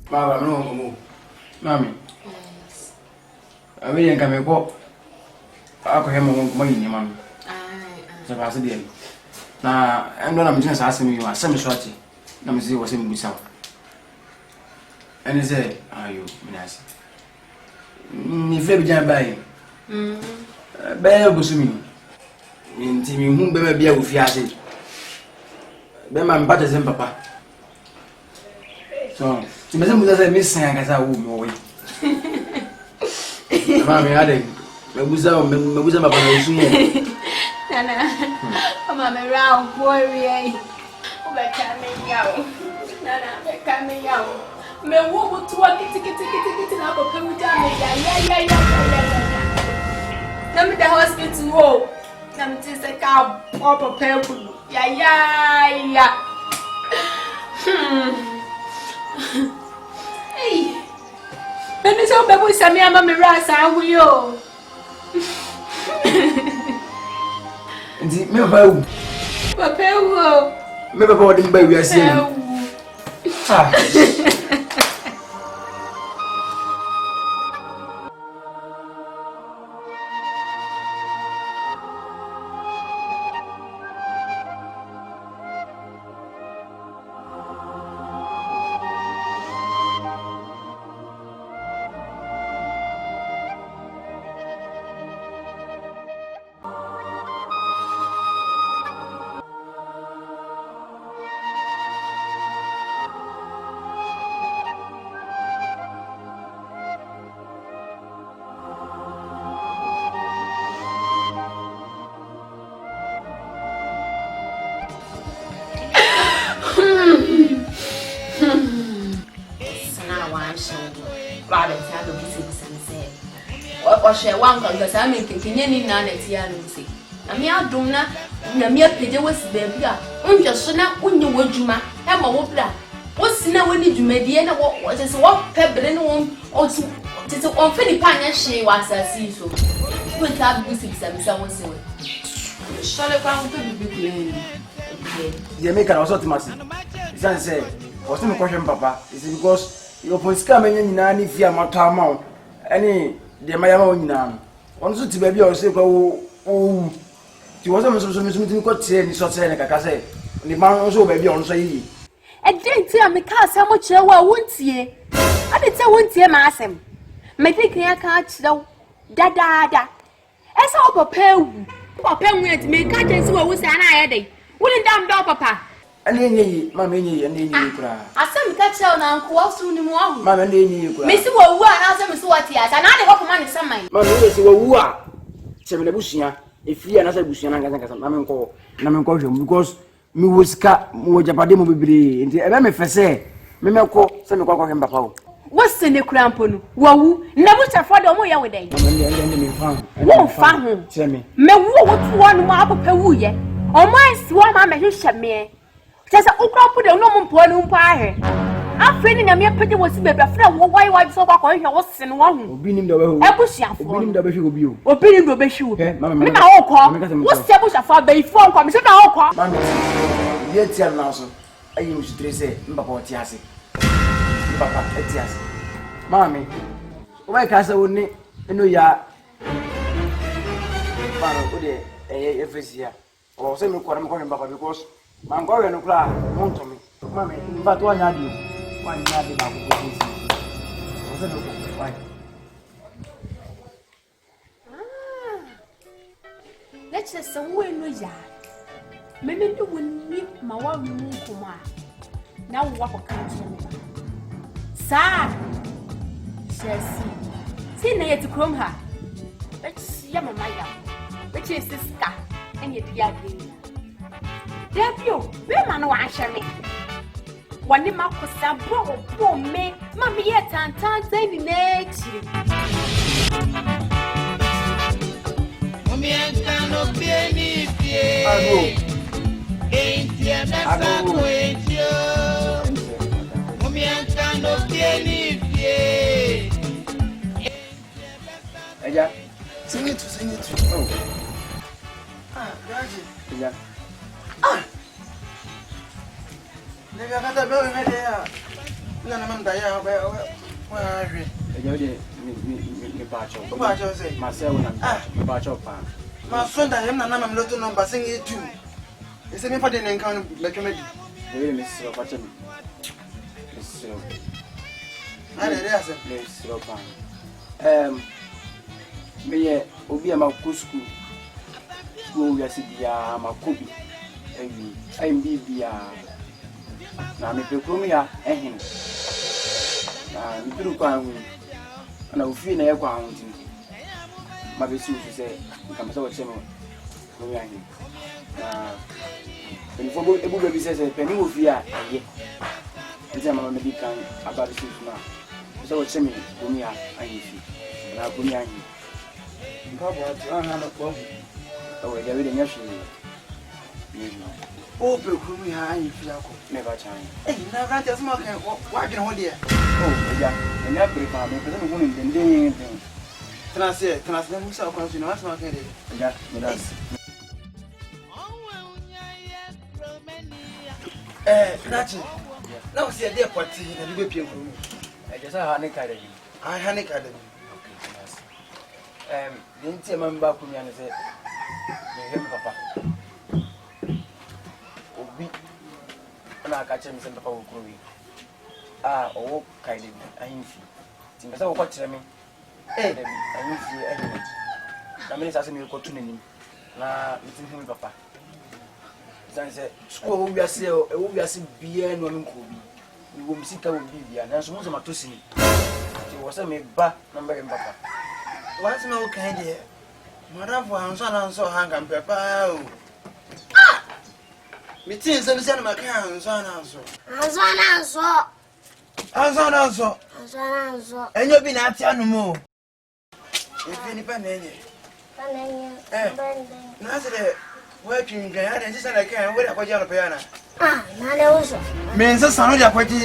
Baba, no, Mammy. I mean, can go. I'll call him money, Mammy. So I said, now I'm not just asking you, some shorty. Let me see what's in myself. And he said, are you, Minas? If you jump by him, bear was me. In Timmy, whom better be a fiasco. Then my butters and papa. So, to me, I miss saying as I will more. Mammy, I think. Mabuza mabana Nana, mama round boy. Coming out. Nana, coming out. Me wo to walk it na papa mu jam ya. Na me the hospital wo. Na me say ka papa peku. Ya. Hey. Eni so bebu sami ama me rasa awu yo. Ndi me papa wo. Me papa wo dem ba wi ase ni. Ah. Share one because I mean, can any none at Yanusi. I mean, I don't know. Na mere page was baby. Just so now, when you would you, have a whoopla. What's now when you made the end of what is what pepper and one or two? It's a one funny pan she was a see so. Put up with someone so. Shall I come to be clean? The American also to Massy. San say, what's the question, Papa? Is it because your voice coming in any via my town? Any. The Mayama now. On to baby or say, oh, she wasn't so got saying, so saying, like I say, the man also baby on say. And didn't tell me cast how much you won't ye. I didn't tell one tear massam. May think I can't though. Da. As all papa went to make catches who was an idea. Wouldn't damn dog, papa. And then mammy, and then you cry. I said, catch out now, what's soon more. Mamma, and then you cry. Missy, what I asked him what he has, and I don't want some money. Mamma, who are 7 Bushia, if you are not a Bushia, I'm call him because me was cut more Japademo be into a meme for say, Mimako, some call him Papa. What's in the crampon? Woo, never to afford a more with day. Won't find him. Tell me. Me what one more papa yet. Or my swan, mamma, who shut me. Just a put a normal point pie. I'm feeling a mere pretty was baby. I feel why so back on your horse and one. Being the way I push you for him, the way you or being the way you. Mamma, what's the bush of our bay phone commission? Mamma, yet tell now, so I used to say, Papa Tiasi. Papa Tiasi. Mammy, why can't I wouldn't know ya? Father, good day, every year. Or send me calling Papa because. I'm going to cry, won't to me. Mammy, but one yard you. One yard about why? Let's just away no yard. Maybe you will meet my one room. Now walk a country. Sir, see, near to chrome her. Let's yam my yam, which is the scar, and yet yard. Debut, women wash me. One in my costa, poor me, mammy yet and times any nature. Mommy, I cannot be any fear. Ain't you? Mommy, I cannot be any fear. Yeah, sing it. Oh, Roger. yeah. Never got a bill in there. na na mam da ya wa hwe e je de me bacho o ba jo say ma se wona me bacho pa ma so da yem na na mam loto number sing e tu e se me fa de nkan be kemedi we me siro pa che me siro are re ase me siro pa me ye obi ama ku school ya si dia makobi ewi ayim bibia na me pekrum ya ehin na mi duru kwa hu na ofi na ye kwa hu tin ma be si usu se kam se wo chemo no ya hin na ni fo ebu be bi se pe ni ofi a aye nti ma me di kan aba bi si na se wo chemo ko mi a ayi fi na ko mi ayi nka bo ati ha na ko oh ya we de nyashi o pekrum ya ayi fi akọ me ba chan na ka te asma kan wa dwene ho de oh ya ene prepa me pese me hunu ndende Trans mu sa kwa so na asma kan de ya me das nachi na o se de poti na bi be pie krum e sa ha ne ka de ai ha ne ka de den tie man ba kumya ne se me he papa obi na ka che me se papa wo kuro o kai de ayin fi ti me se wo ko kire me de bi ayin fi ayin na me sa se me ko tu nanim na me tin hu papa san se school wo wiase wo wiase bia no me ko bi wo msika wo bibia na so mo so matosi ti wo se me ba na me papa what's my okay there madam for hanso hanga papa o meeting se se na maka hanso enyo bi na ati anu mo efi ni pa na enye na se de wa twin gan ya de se na kan we da kwaji anu pa ya na na le uso me nse sanu da kwaji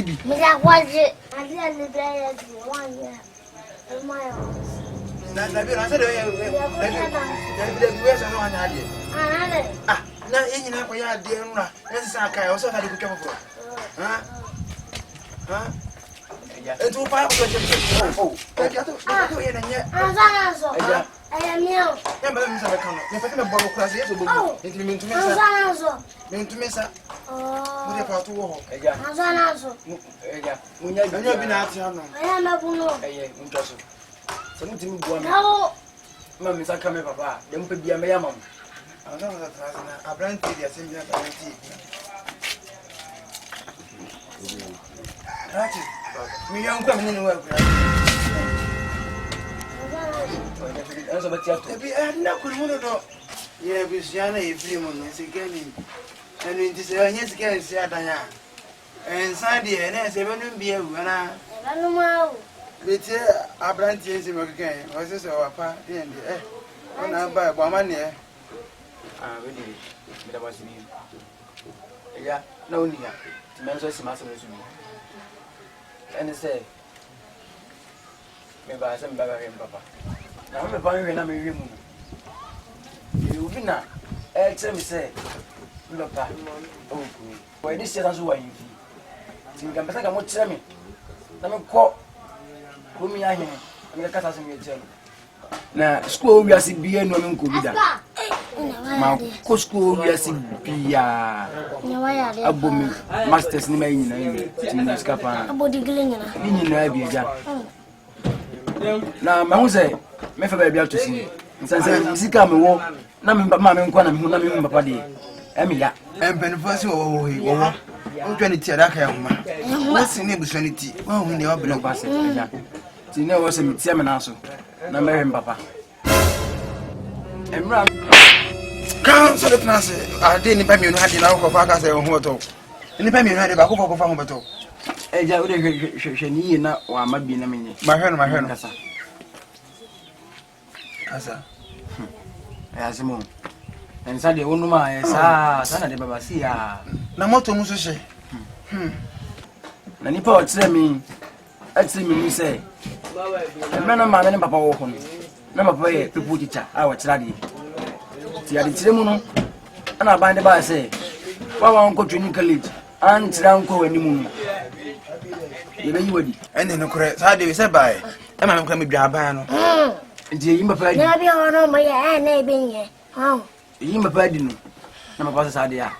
bi mi da kwaji ati ani be ya di 1 year na bi na se de we se no anya ade na enyi na kwaya ade nra na se aka ya o so ta de kutwa foforo etu pa ko je to ye na nye anzanazo aya miao ya mbele msa bekano ne pete me bolo class yeso bobi enti me ntumi sa mo de pa to wo anzanazo munya enyo bi na ati anu aya mabuno ntoso se mutimi bua me kawo ma mi saka me papa de mpe bia me ya mam anzanazo trasa na abranti dia se bia abranti Rati mi yan kwa menene wa kwa eso betia to ebi na kuru mu do ye bi siana e film no se gani enu nti se anya se gani se adanya ensa de na se benu bia wu na anu mau beti abranti ense mo keken o se se wa pa de ende ona ba bo amane we di me da basini ya na onia ti men so si ma se no sumi ene se me ba se me ba re papa na me ba re na me wi mu e ubi na e tell me say papa o ku we dis se so wa yin fi ti me kan pesa ka mo tire me na me ko mi ahin me ka ta se me tire na school we asi bia no me ko bi da ma ko school we asi bia abomi masters ni mai nyina yi ti me skapa abodi gilenya ni nyina bia ja na ma hu se me fa ba bia to si nsanse sika me wo na me ma me nko na me hu na me hu papa de emi ya empenfo si wo ntwa ni ti adaka ya homa wo si ni buso ni ti wo hu ne wa bele kwa se ja ti ne wo se mi ti me na so na me hwe papa emra kan so de plans ade ni pa mi no ade na ko fa ka se ho to ni pa mi no ade ba ko fa ho beto ja o de hwe ni na wa ma bi na me ni ma hwe no kasa ya simo ensa de wonu ma esa sana de baba si ya na moto mu so she na ni pa o tire mi atire mi ni se me na ma me papa wo ho na papa ye people teacher a wo tira de ti ya de tire mu no ana ban de ba se wa nko training college an tira nko wani mu ye be yiwadi ene no kore sa de se bae e ma me kra me dwa bae no nti yi papa di na bi ono mo ye na bi nye ha yi papa di no na papa sa de ya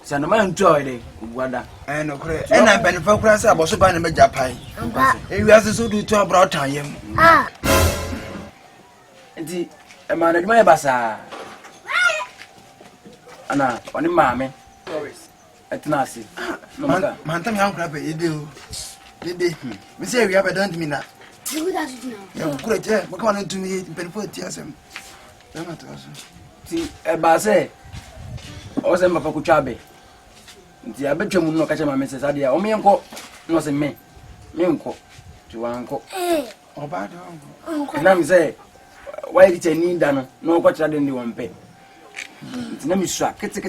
sa no ma ntu o de guada ene no kore ena ben fa kra se aboso ba na me japai e wi ase so du to abra otayem ah nti e ma na dwuma ye basa ana oni maame etnasi no maka man tam yan kra be yede o yede me se wi abedan mi na you that you know ya kure je mo ka na tumi ben fo ti asem na ma to so ti e ba se o se mpa ku twabe nti abetwam no ka che maame se sade a o me enko no se me enko ti wanko o ba do na mi se why did you need that no ko tira den di wonpe nti na mi sua kete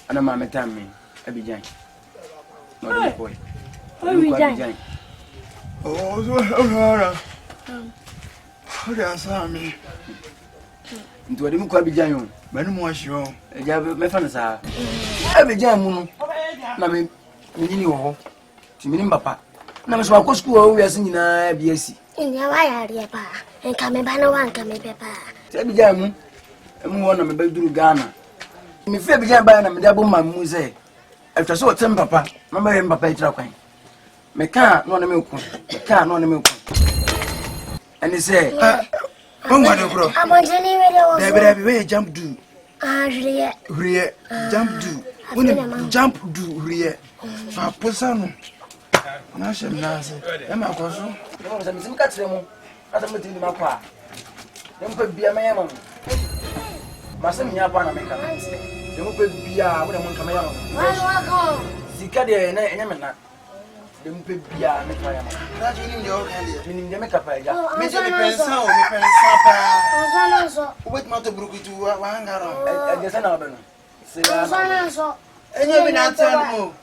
ana maame tamme abijan no de boy Abijan. oh so ara o de asami nti wadi mu ko abijan yo manu mo ahio eja me fa na sa abijan mu no na me nyini wo ho ti mini papa na me so akọ school o wi ase nyina bi asi Nya wa ya ria pa. Enka me ba na wa nka me pepa. ti abijan mu wona me ba duru Ghana me fi abijan ba na me da bo ma mu ze after so tem papa na me papa itira kwan me ka no na me ku ani say on wa de kro Abonjeni we de wo. de be we jump do Ah ria. jump do when jump do huriye fa posano na shem na se e ma ko so no se mi ka tire mu ata me ti ni makwa dem pe bia me yama ma se mi nya pa na me ka dem pe bia wo de mo nka me yama Wa ko. sika de na enya me na dem pe bia me ka yama na ji ni de o kan de ni de me ka pa ja me je me pensa pa Azana so. o bet ma to brukutu wa hangaro e de se na obe no se ya Azana so. enye bi na tan mo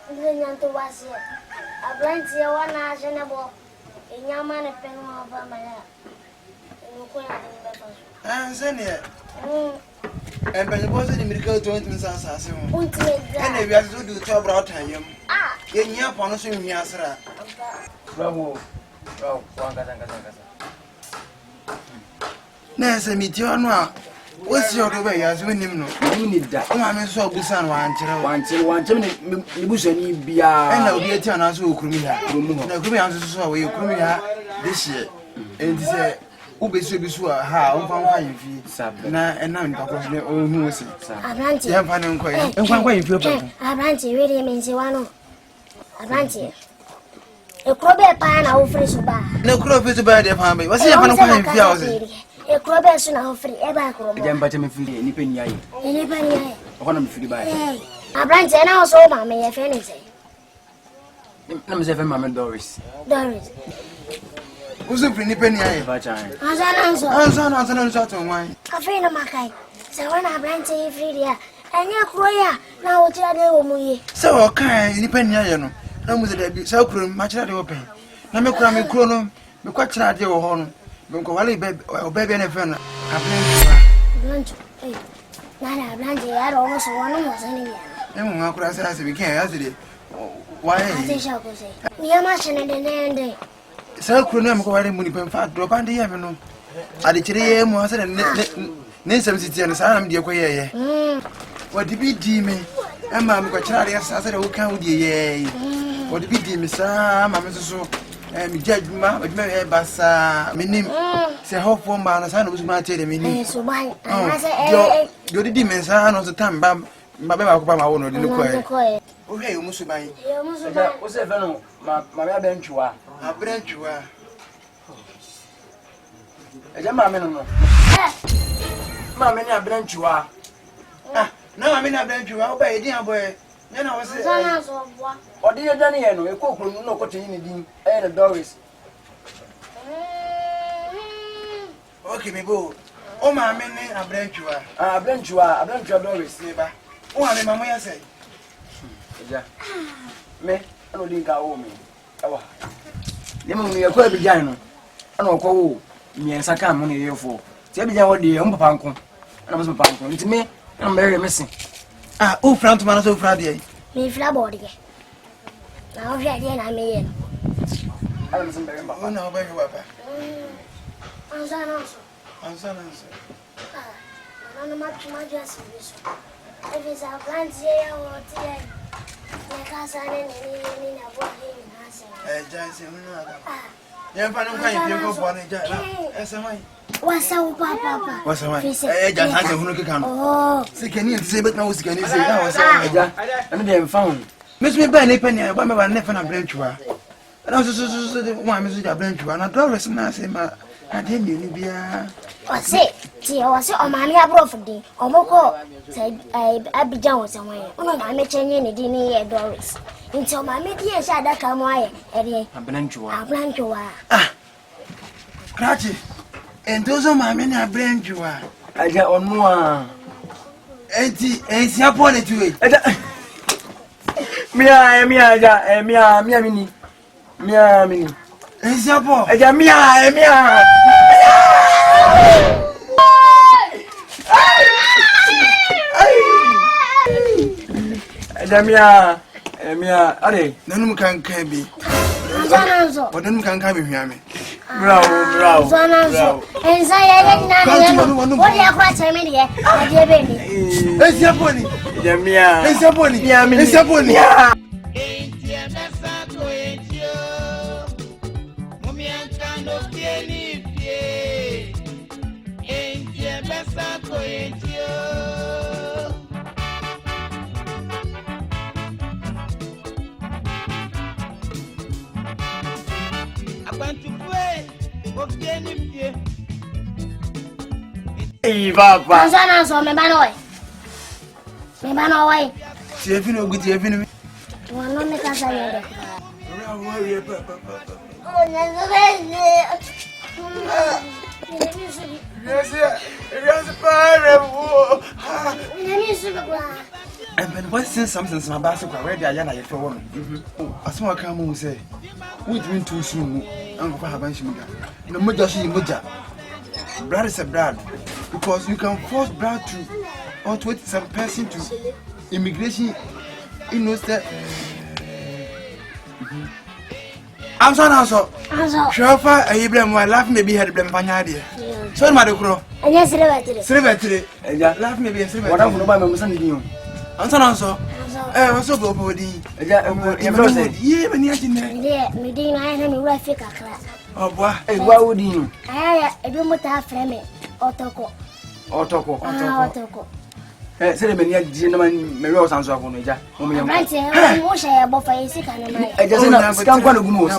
Ndenya to wasi. Abranti ya wana ajene bo. Enyama ne penu aba maya. Nuko ya ndeba. se ne e ben bo se ni mirika to ntimi sa asase mo Unti me ene wi ase so du to abra otayem ye nyia pa no so nwi asra bravo wanga na se mi ti ono a wosi odo be ya so nim no ni da o ma me so agusa no an kire wanche ni busani bia ena obi eti ana so okurumi ha na okurumi an so so we okurumi ha this year enti se ubesu ebisu ha o fa yimfi na ena nda ko ne o hu se Abranti. ya fa ne nko ye nkwa yimfi o pa Abranti we de mense wano. Abranti. Ekrobe pa na ofre so ba. na kuro fi to ba de fa me wasi ya fa ne nkwa yimfi a o se Ekrobe so na ofre e ba krobo. jamba te me fili ni pe ni ayi Ene ba ni ai. o na me fili ba Abranti na so ma me ye fe ni se. na me se fe mama Doris Doris. usu fi ni pe ni aye ba chan Azana so. ansa na so to wan Afi na makai. Se wana Abranti e free dia. Enya kro ya na wo tira de wo mu ye. se o kan ni pe ni aye no na mu se da bi se kuro ma kira de wo pe na me kuro no me kwa kira de wo ho no me ko wale be o be na fe na Abranti. Eh. Na Abranti ya ro mo so wano mo se ni ya. e mu akura se ase bi kan ya se de why Ate sha ko se. Ni ya ma chene de. sa kuro na me ko wale mu ni pe fa do bande ye me no ade kire ye mu ase ne nsem siti ne sa na me de ko ye wadi bi di me e ma me ko kira de sa se de wo kan wo de ye wadi bi di me sa ma me so mi judgment wadi me ba sa minim se hofo ma na sa na busuma ate de minim So ban. Ana se yo di me sa no so tam ba be ba ko pa ma wo no de ko e ko e. o he yo musu ban Yo mo so ja ban. o se fe no mama ya benchwa abranchwa eja mama no mama ni abranchwa na ma me na abranchwa o ba edin aboy nya na wo se Azana so bua. odi ye dane ye no e ko kuro no ko tin ni din e the Doris okay me bo o ma me ni abranchwa abranchwa Doris se ba o ma me mama ya se eja me ano din ka wo me awa ne mo ye ko abijan no ana ko wo miensa ka mo ne yefo ti abijan wo de o papa nko ana mo papa nko nti me na mbere me se o front man so fra de Me flabody. Now, if I didn't, I mean, I don't remember. Oh, no, baby, papa. I'm son also. I'm sorry. I'm not much just if it's a plant here or tea, my cousin and any boy in Johnson. You're finding you go for it. What's up, Papa? What's the matter? Just has a look at oh, see, can you say, but no, can you say, I was found. Miss me by a penny, but my nephew and branch were. And I was also one Mrs. Branch, and I don't listen. I say, I didn't be a. What's it? See, I was on my brother. Omoko said, I be down somewhere. I may change any dinner at Doris. Until my media said that come away, Eddie. I'm branch you are. Ah, Cratchy. And those are my men are brand you are. I got on more. Ain't he upon it to it? Mia, mini. Ain't he upon? Mia. Mia, are none can be. But none can come here. Bravo. and say, what are you quite a minute? I baby. It's your pony. Mia, it's your pony. It's your pony. Hey, Papa. I'm so me banoi. Me banoi. See if you know good, if you know. One on the casa. Oh, and what since something my bicycle already I am for woman. A small come say, we drink too soon. Uncle Habanshim. No Muja. Brad is a brad because you can force brad to outwit some person to immigration innocent. I'm sorry, also. Sure, Abraham, my laugh may be had blame Panadia. So, my crow. And yes, Cemetery. Laugh may be a cemetery. What I'm going to send you. I'm sorry, also. I'm so good for the. Yeah, when you're Medina, I am a graphic. Oh, boy, why would you? I do not have frame Otoko. Otoko. Say, many gentlemen, Mary sounds like one. Right, I wish I have both a sick and I just can't go to Moose.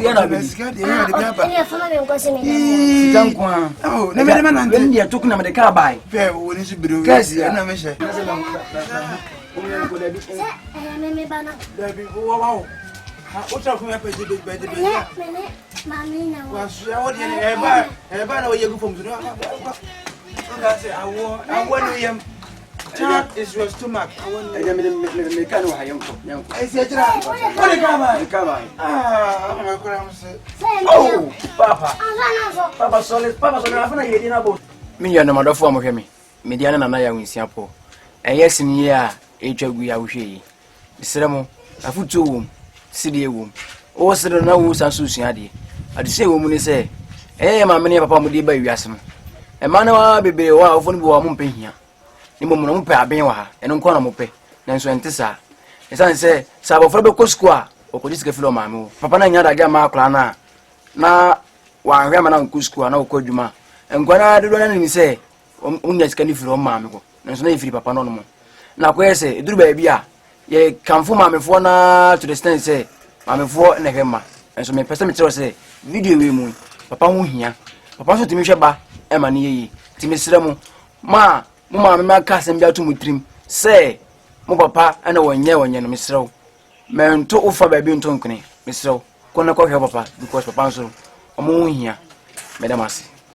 Oh, never mind. Then you're talking about the car by. Fair, when you should be doing this. Wow. What's up with my Mammy? Was ever you go from the I want him. That is your stomach. I want I said, oh, Papa solid, Papa, me and mother form of me. Mediana and I are in Singapore. A yes in year, age of we are with ye. The ceremony, a foot to womb, city womb. Oh, said no who's and Susie Addy. I say, woman, say, eh, my many papa would be by Yasm. A man will be a while of one woman paying here. Ni mo mo pe aben wa ha eno nko na mo pe nanso ente sa esan se sabo fo be ko school o ko disike filo ma me papa na nya da ga ma akra na wa hwe ma na nko school na o ko djuma enko na de do na ni se unya sika ni filo ma me ko nanso na ifiri papa no no mo na ko yese eduru ba bia ye kanfo ma me fo na to the stand se ma me fo na hwe ma nanso me pese me tro se video we mu papa hu hia papa so timi hwe ba e ma ne yi timi sira mu ma Mama, my cousin be to mutrim. Say, mo papa, and a 1 year when you're Miss Row. Man, to offer by being tongue, Miss Row. Gonna call her papa because papa so. A moon here, Madam Massey.